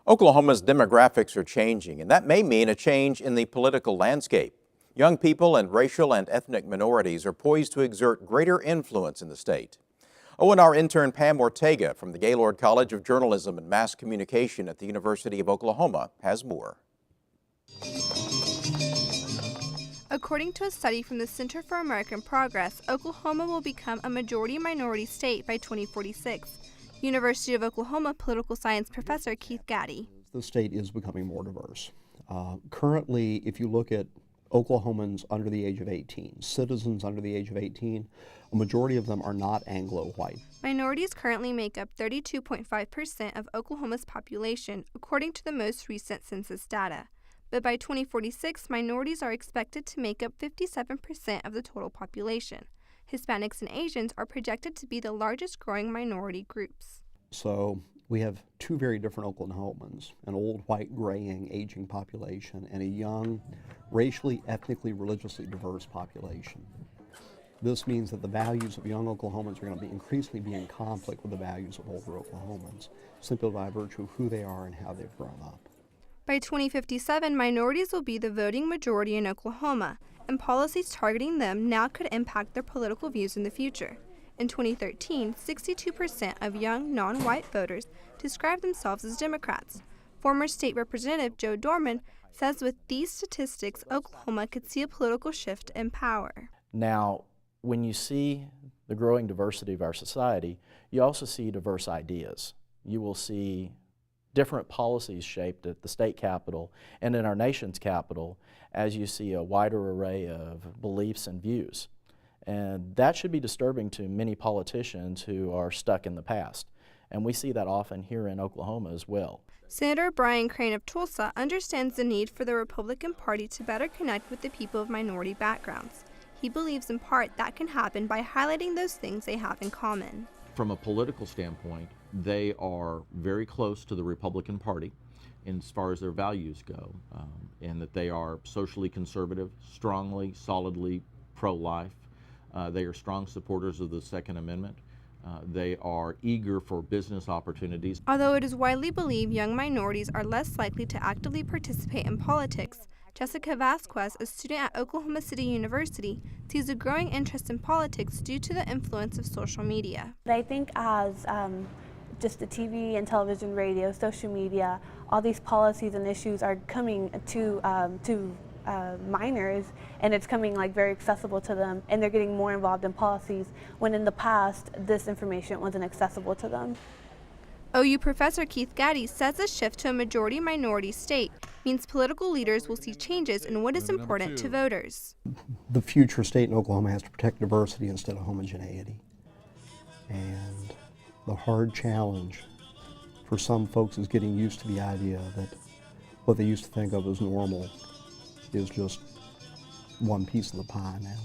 Oklahoma's demographics are changing, and that may mean a change in the political landscape. Young people and racial and ethnic minorities are poised to exert greater influence in the state. ONR intern Pam Ortega from the Gaylord College of Journalism and Mass Communication at the University of Oklahoma has more. According to a study from the Center for American Progress, Oklahoma will become a majority-minority state by 2046. University of Oklahoma political science professor Keith Gaddy. The state is becoming more diverse. Currently, if you look at Oklahomans under the age of 18, citizens under the age of 18, a majority of them are not Anglo-white. Minorities currently make up 32.5% of Oklahoma's population, according to the most recent census data. But by 2046, minorities are expected to make up 57% of the total population. Hispanics and Asians are projected to be the largest growing minority groups. So we have two very different Oklahomans, an old, white, graying, aging population, and a young, racially, ethnically, religiously diverse population. This means that the values of young Oklahomans are going to be increasingly be in conflict with the values of older Oklahomans, simply by virtue of who they are and how they've grown up. By 2057, minorities will be the voting majority in Oklahoma, and policies targeting them now could impact their political views in the future. In 2013, 62% of young, non-white voters described themselves as Democrats. Former State Representative Joe Dorman says with these statistics, Oklahoma could see a political shift in power. Now, when you see the growing diversity of our society, you also see diverse ideas. You will see different policies shaped at the state capitol and in our nation's capital as you see a wider array of beliefs and views. And that should be disturbing to many politicians who are stuck in the past. And we see that often here in Oklahoma as well. Senator Brian Crane of Tulsa understands the need for the Republican Party to better connect with the people of minority backgrounds. He believes in part that can happen by highlighting those things they have in common. From a political standpoint, they are very close to the Republican Party as far as their values go, and that they are socially conservative, strongly, solidly pro-life. They are strong supporters of the Second Amendment. They are eager for business opportunities. Although it is widely believed young minorities are less likely to actively participate in politics, Jessica Vasquez, a student at Oklahoma City University, sees a growing interest in politics due to the influence of social media. I think as just the TV and television, radio, social media, all these policies and issues are coming to minors, and it's coming like very accessible to them, and they're getting more involved in policies when in the past this information wasn't accessible to them. OU professor Keith Gaddy says the shift to a majority-minority state means political leaders will see changes in what is important to voters. The future state in Oklahoma has to protect diversity instead of homogeneity. And the hard challenge for some folks is getting used to the idea that what they used to think of as normal is just one piece of the pie now.